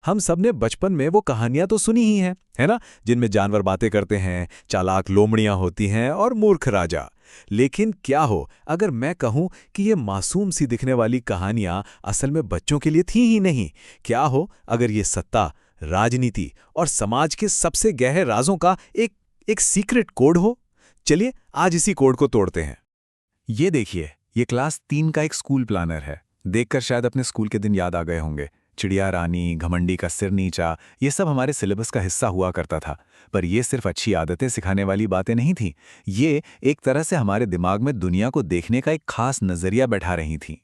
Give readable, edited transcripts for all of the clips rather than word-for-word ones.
हम सबने बचपन में वो कहानियां तो सुनी ही हैं, है ना? जिनमें जानवर बातें करते हैं, चालाक लोमड़ियां होती हैं और मूर्ख राजा। लेकिन क्या हो अगर मैं कहूं कि ये मासूम सी दिखने वाली कहानियां असल में बच्चों के लिए थी ही नहीं? क्या हो अगर ये सत्ता, राजनीति और समाज के सबसे गहरे राजों का एक एक सीक्रेट कोड हो? चलिए आज इसी कोड को तोड़ते हैं। ये देखिए, ये क्लास 3 का एक स्कूल प्लानर है। देखकर शायद अपने स्कूल के दिन याद आ गए होंगे। चिड़िया रानी, घमंडी का सिर नीचा, ये सब हमारे सिलेबस का हिस्सा हुआ करता था। पर ये सिर्फ अच्छी आदतें सिखाने वाली बातें नहीं थीं। ये एक तरह से हमारे दिमाग में दुनिया को देखने का एक खास नजरिया बैठा रही थीं।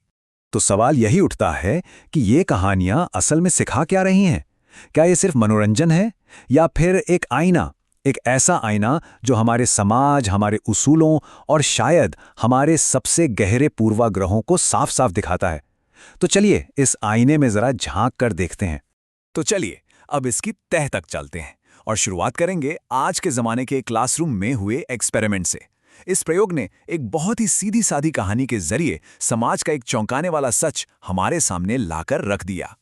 तो सवाल यही उठता है कि ये कहानियां असल में सिखा क्या रही हैं? क्या ये सिर्फ मनोरंजन है या फिर एक आईना, एक ऐसा आईना जो हमारे समाज, हमारे उसूलों और शायद हमारे सबसे गहरे पूर्वाग्रहों को साफ साफ दिखाता है? तो चलिए इस आईने में जरा झांक कर देखते हैं। तो चलिए अब इसकी तह तक चलते हैं और शुरुआत करेंगे आज के ज़माने के क्लासरूम में हुए एक्सपेरिमेंट से। इस प्रयोग ने एक बहुत ही सीधी सादी कहानी के जरिए समाज का एक चौंकाने वाला सच हमारे सामने लाकर रख दिया।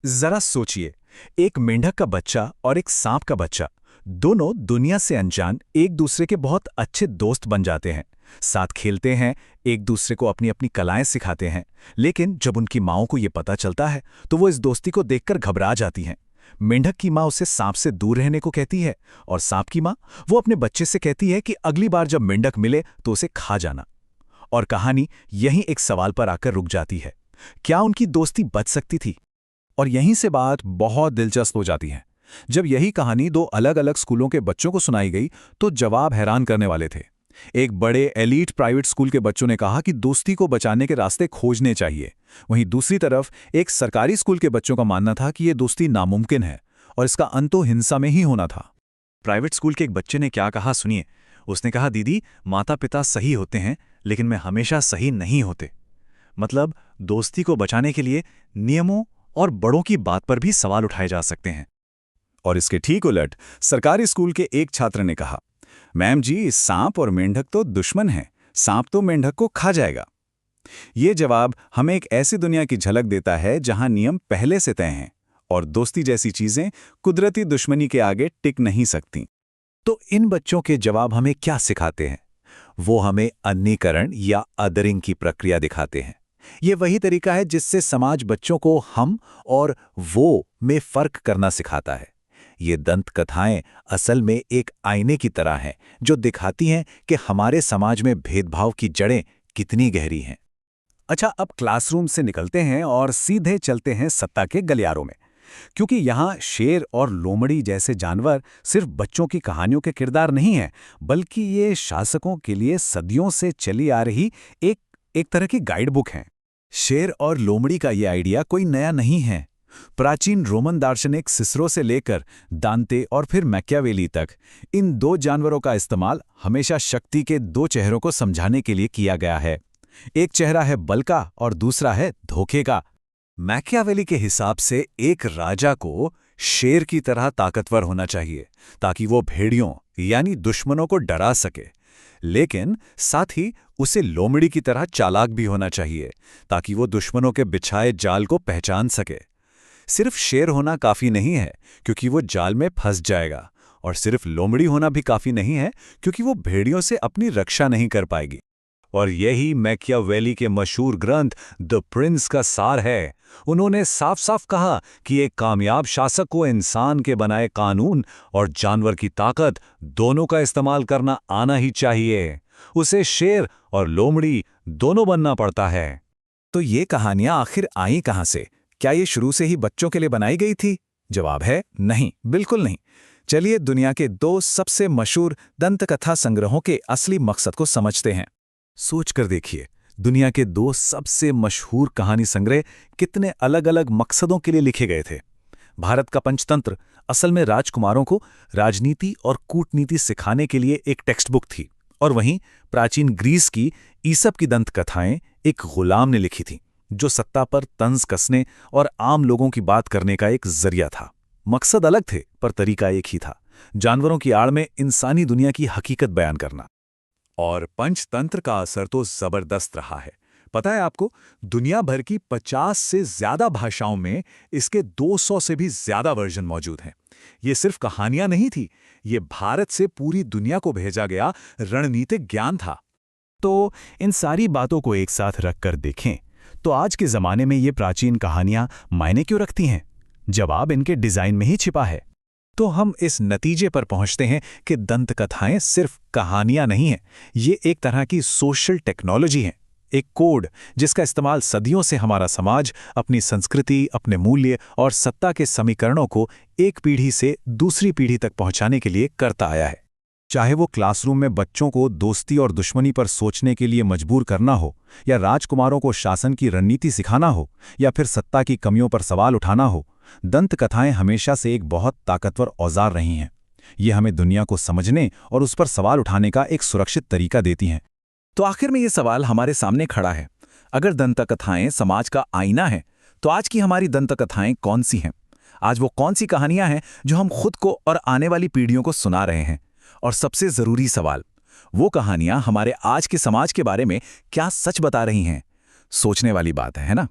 जरा सोचिए, एक मेंढक का बच्चा और एक सांप का बच्चा, दोनों दुनिया से अनजान एक दूसरे के बहुत अच्छे दोस्त बन जाते हैं। साथ खेलते हैं, एक दूसरे को अपनी अपनी कलाएं सिखाते हैं। लेकिन जब उनकी माँओं को ये पता चलता है तो वो इस दोस्ती को देखकर घबरा जाती हैं। मेंढक की माँ उसे सांप से दूर रहने को कहती है और सांप की माँ वो अपने बच्चे से कहती है कि अगली बार जब मेंढक मिले तो उसे खा जाना। और कहानी यहीं एक सवाल पर आकर रुक जाती है, क्या उनकी दोस्ती बच सकती थी? और यहीं से बात बहुत दिलचस्प हो जाती है। जब यही कहानी दो अलग अलग स्कूलों के बच्चों को सुनाई गई तो जवाब हैरान करने वाले थे। एक बड़े एलीट प्राइवेट स्कूल के बच्चों ने कहा कि दोस्ती को बचाने के रास्ते खोजने चाहिए। वहीं दूसरी तरफ एक सरकारी स्कूल के बच्चों का मानना था कि ये दोस्ती नामुमकिन है और इसका अंत तो हिंसा में ही होना था। प्राइवेट स्कूल के एक बच्चे ने क्या कहा सुनिए। उसने कहा, दीदी माता पिता सही होते हैं लेकिन मैं हमेशा सही नहीं होते। मतलब दोस्ती को बचाने के लिए नियमों और बड़ों की बात पर भी सवाल उठाए जा सकते हैं। और इसके ठीक उलट सरकारी स्कूल के एक छात्र ने कहा, मैम जी, सांप और मेंढक तो दुश्मन हैं, सांप तो मेंढक को खा जाएगा। ये जवाब हमें एक ऐसी दुनिया की झलक देता है जहां नियम पहले से तय हैं और दोस्ती जैसी चीजें कुदरती दुश्मनी के आगे टिक नहीं सकती। तो इन बच्चों के जवाब हमें क्या सिखाते हैं? वो हमें अन्नीकरण या अदरिंग की प्रक्रिया दिखाते हैं। ये वही तरीका है जिससे समाज बच्चों को हम और वो में फर्क करना सिखाता है। ये दंत कथाएं असल में एक आईने की तरह हैं जो दिखाती हैं कि हमारे समाज में भेदभाव की जड़ें कितनी गहरी हैं। अच्छा, अब क्लासरूम से निकलते हैं और सीधे चलते हैं सत्ता के गलियारों में, क्योंकि यहाँ शेर और लोमड़ी जैसे जानवर सिर्फ बच्चों की कहानियों के किरदार नहीं हैं, बल्कि ये शासकों के लिए सदियों से चली आ रही एक तरह की गाइड बुक हैं। शेर और लोमड़ी का ये आइडिया कोई नया नहीं है। प्राचीन रोमन दार्शनिक सिसरो से लेकर दांते और फिर मैकियावेली तक इन दो जानवरों का इस्तेमाल हमेशा शक्ति के दो चेहरों को समझाने के लिए किया गया है। एक चेहरा है बल का और दूसरा है धोखे का। मैकियावेली के हिसाब से एक राजा को शेर की तरह ताकतवर होना चाहिए ताकि वो भेड़ियों यानी दुश्मनों को डरा सके, लेकिन साथ ही उसे लोमड़ी की तरह चालाक भी होना चाहिए ताकि वो दुश्मनों के बिछाए जाल को पहचान सके। सिर्फ शेर होना काफी नहीं है क्योंकि वो जाल में फंस जाएगा, और सिर्फ लोमड़ी होना भी काफी नहीं है क्योंकि वो भेड़ियों से अपनी रक्षा नहीं कर पाएगी। और यही मैकियावेली के मशहूर ग्रंथ द प्रिंस का सार है। उन्होंने साफ साफ कहा कि एक कामयाब शासक को इंसान के बनाए कानून और जानवर की ताकत दोनों का इस्तेमाल करना आना ही चाहिए। उसे शेर और लोमड़ी दोनों बनना पड़ता है। तो ये कहानियां आखिर आई कहां से? क्या ये शुरू से ही बच्चों के लिए बनाई गई थी? जवाब है नहीं, बिल्कुल नहीं। चलिए दुनिया के दो सबसे मशहूर दंतकथा संग्रहों के असली मकसद को समझते हैं। सोच कर देखिए, दुनिया के दो सबसे मशहूर कहानी संग्रह कितने अलग अलग मकसदों के लिए लिखे गए थे। भारत का पंचतंत्र असल में राजकुमारों को राजनीति और कूटनीति सिखाने के लिए एक टेक्स्ट बुक थी, और वहीं प्राचीन ग्रीस की ईसप की दंतकथाएं एक गुलाम ने लिखी थी जो सत्ता पर तंज कसने और आम लोगों की बात करने का एक जरिया था। मकसद अलग थे पर तरीका एक ही था, जानवरों की आड़ में इंसानी दुनिया की हकीकत बयान करना। और पंचतंत्र का असर तो जबरदस्त रहा है। पता है आपको, दुनिया भर की 50 से ज्यादा भाषाओं में इसके 200 से भी ज्यादा वर्जन मौजूद हैं। ये सिर्फ कहानियां नहीं थी, ये भारत से पूरी दुनिया को भेजा गया रणनीतिक ज्ञान था। तो इन सारी बातों को एक साथ रखकर देखें तो आज के ज़माने में ये प्राचीन कहानियां मायने क्यों रखती हैं? जवाब इनके डिज़ाइन में ही छिपा है। तो हम इस नतीजे पर पहुंचते हैं कि दंत कथाएं सिर्फ कहानियां नहीं हैं, ये एक तरह की सोशल टेक्नोलॉजी है, एक कोड जिसका इस्तेमाल सदियों से हमारा समाज अपनी संस्कृति, अपने मूल्य और सत्ता के समीकरणों को एक पीढ़ी से दूसरी पीढ़ी तक पहुंचाने के लिए करता आया है। चाहे वो क्लासरूम में बच्चों को दोस्ती और दुश्मनी पर सोचने के लिए मजबूर करना हो, या राजकुमारों को शासन की रणनीति सिखाना हो, या फिर सत्ता की कमियों पर सवाल उठाना हो, दंत कथाएं हमेशा से एक बहुत ताकतवर औजार रही हैं। ये हमें दुनिया को समझने और उस पर सवाल उठाने का एक सुरक्षित तरीका देती हैं। तो आखिर में ये सवाल हमारे सामने खड़ा है, अगर दंत कथाएं समाज का आईना है, तो आज की हमारी दंत कथाएं कौन सी हैं? आज वो कौन सी कहानियां हैं जो हम खुद को और आने वाली पीढ़ियों को सुना रहे हैं? और सबसे जरूरी सवाल, वो कहानियां हमारे आज के समाज के बारे में क्या सच बता रही हैं? सोचने वाली बात है ना?